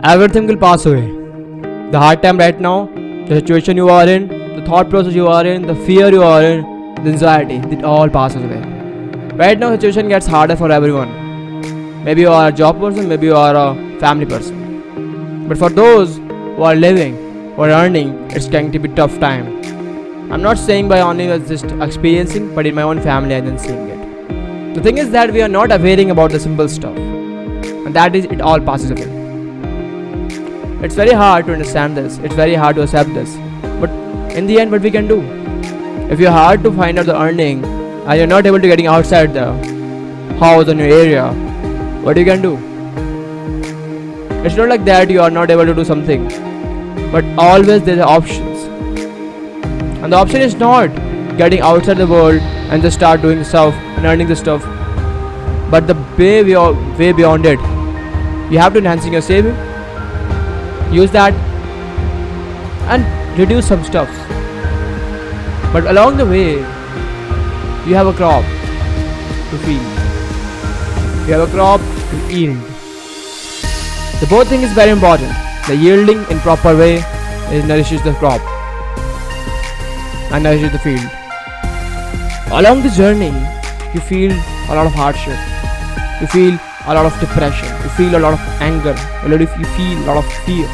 Everything will pass away. The hard time right now, the situation you are in, the thought process you are in, the fear you are in, the anxiety, it all passes away. Right now, the situation gets harder for everyone. Maybe you are a job person, maybe you are a family person. But for those who are living, who are earning, it's going to be tough time. I'm not saying by only just experiencing, but in my own family I've been seeing it. The thing is that we are not aware about the simple stuff, and that is it all passes away. It's very hard to understand this, it's very hard to accept this, but in the end what we can do? If you're hard to find out the earning and you're not able to getting outside the house in your area, what you can do? It's not like that you are not able to do something, but always there are options. And the option is not getting outside the world and just start doing stuff and earning the stuff, but the way beyond it. You have to enhancing your saving, use that and reduce some stuff. But along the way, you have a crop to feed. You have a crop to yield. The both thing is very important. The yielding in proper way nourishes the crop and nourishes the field. Along the journey, you feel a lot of hardship. You feel a lot of depression. You feel a lot of anger. You feel a lot of fear.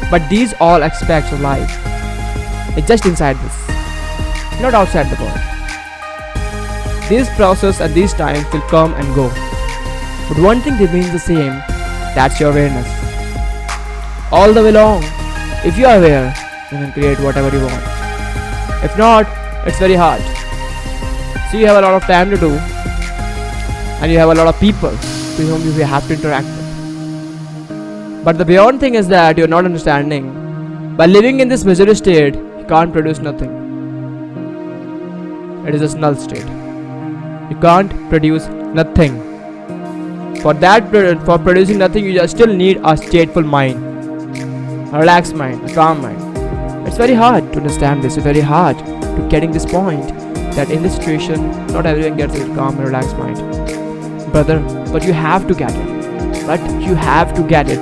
But these all aspects of life, it's just inside this, not outside the world. This process at these times will come and go. But one thing remains the same, that's your awareness. All the way along, if you are aware, you can create whatever you want. If not, it's very hard. So you have a lot of time to do, and you have a lot of people to whom you have to interact with. But the beyond thing is that you're not understanding. By living in this misery state, you can't produce nothing. It is a null state. You can't produce nothing. For producing nothing, you just still need a stateful mind, a relaxed mind, a calm mind. It's very hard to understand this. It's very hard to getting this point that in this situation, not everyone gets a calm and relaxed mind. Brother, but you have to get it. But you have to get it.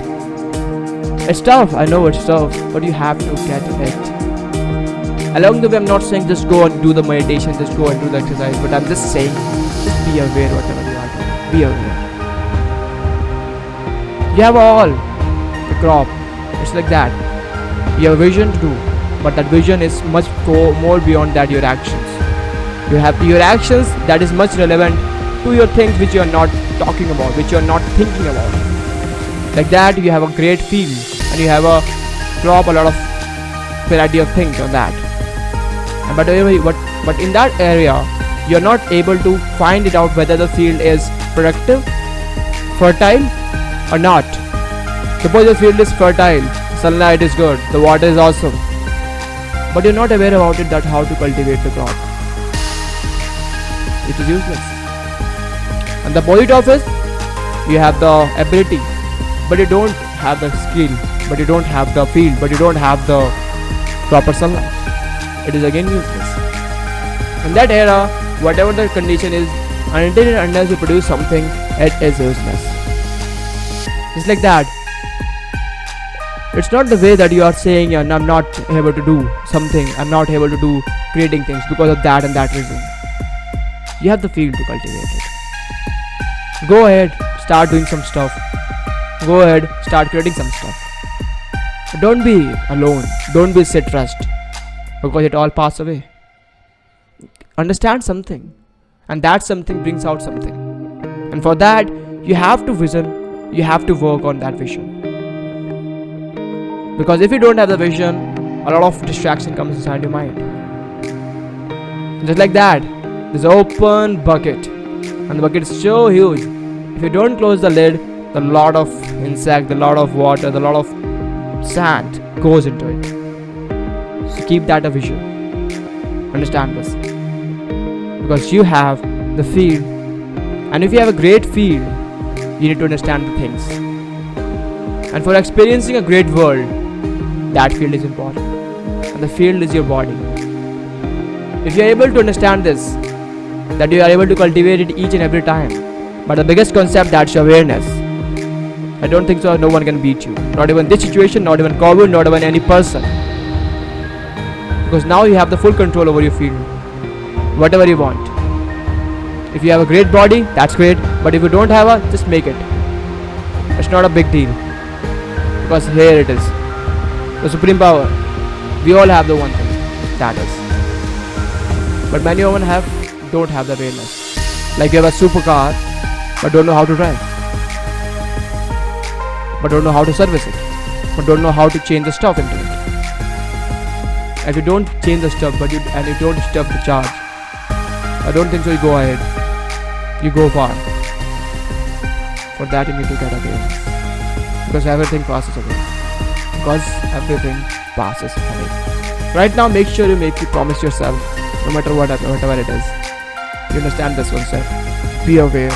It's tough, I know it's tough, but you have to get it. Along the way, I'm not saying just go and do the meditation, just go and do the exercise, but I'm just saying, just be aware whatever you are doing. Be aware. You have all the crop. It's like that. You have a vision to do, but that vision is much more beyond that your actions. You have your actions that is much relevant to your things which you are not talking about, which you are not thinking about. Like that, you have a great field and you have a crop, a lot of variety of things on that. But in that area, you are not able to find it out whether the field is productive, fertile, or not. Suppose the field is fertile, sunlight is good, the water is awesome, but you're not aware about it, that how to cultivate the crop. It is useless. And the opposite of it, you have the ability, but you don't have the skill, but you don't have the field, but you don't have the proper sunlight. It is again useless. In that era, whatever the condition is, until and unless you produce something, it is useless. It's like that. It's not the way that you are saying I'm not able to do something, I'm not able to do creating things because of that and that reason. You have the field to cultivate it. Go ahead, start doing some stuff. Go ahead, start creating some stuff. But don't be alone, don't be sit rest, because it all passes away. Understand something, and that something brings out something. And for that, you have to vision. You have to work on that vision. Because if you don't have the vision, a lot of distraction comes inside your mind. Just like that, there's an open bucket, and the bucket is so huge. If you don't close the lid, a lot of insect, a lot of water, a lot of sand goes into it. So keep that a vision. Understand this. Because you have the field, and if you have a great field, you need to understand the things. And for experiencing a great world, that field is important. And the field is your body. If you are able to understand this, that you are able to cultivate it each and every time. But the biggest concept, that's your awareness. I don't think so. No one can beat you. Not even this situation, not even COVID, not even any person. Because now you have the full control over your field. Whatever you want. If you have a great body, that's great. But if you don't have a, just make it. It's not a big deal. Because here it is. The supreme power. We all have the one thing. That is. But many women don't have the awareness. Like you have a supercar, but don't know how to drive. But don't know how to service it. But don't know how to change the stuff into it. If you don't change the stuff, and you don't stop the charge, I don't think so you go ahead. You go far. For that you need to get awareness. Because everything passes away. Because everything passes away. Right now, make sure you promise yourself, no matter whatever it is. You understand this one, sir. Be aware.